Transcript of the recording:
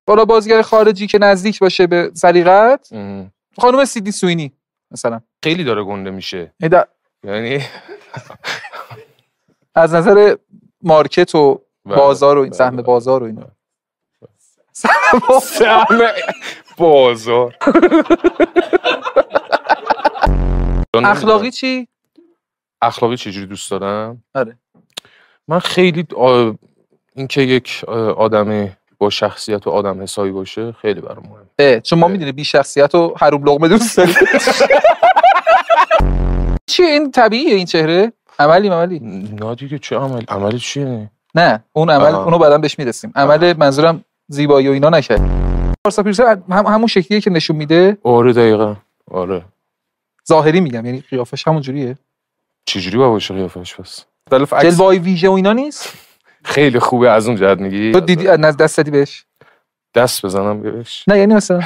بالا بازیگر خارجی که نزدیک باشه به سلیقت، خانم سیدنی سوینی مثلا خیلی داره گنده میشه. یعنی از نظر مارکت و بازار و این سهم بازار و اینا. سهم بازار. اخلاقی چی؟ اخلاقی چجوری دوست دارم؟ آره. من خیلی این که یک آدمی با شخصیت و آدم حسابی باشه خیلی برام مهمه. چون ما میدونی بی شخصیت و حروم لقمه دوست داریم. چیه این طبیعیه این چهره؟ عملی؟ نه دیگه چه عملی چیه؟ نه اون عمل اونو بعداً بهش میرسیم. عمل منظورم زیبایی و اینا نشه. پارسا پیرسون همون شکلیه که نشون میده. آره دقیقاً. آره. ظاهری میگم، یعنی قیافش همون جوریه. چجوری باشه قیافش پس؟ جلوه‌های ویژه و اینا نیست؟ خیلی خوبه از اون جهت میگی؟ تو دیدی دست دادی بهش؟ دست بزنم بهش؟ نه یعنی مثلا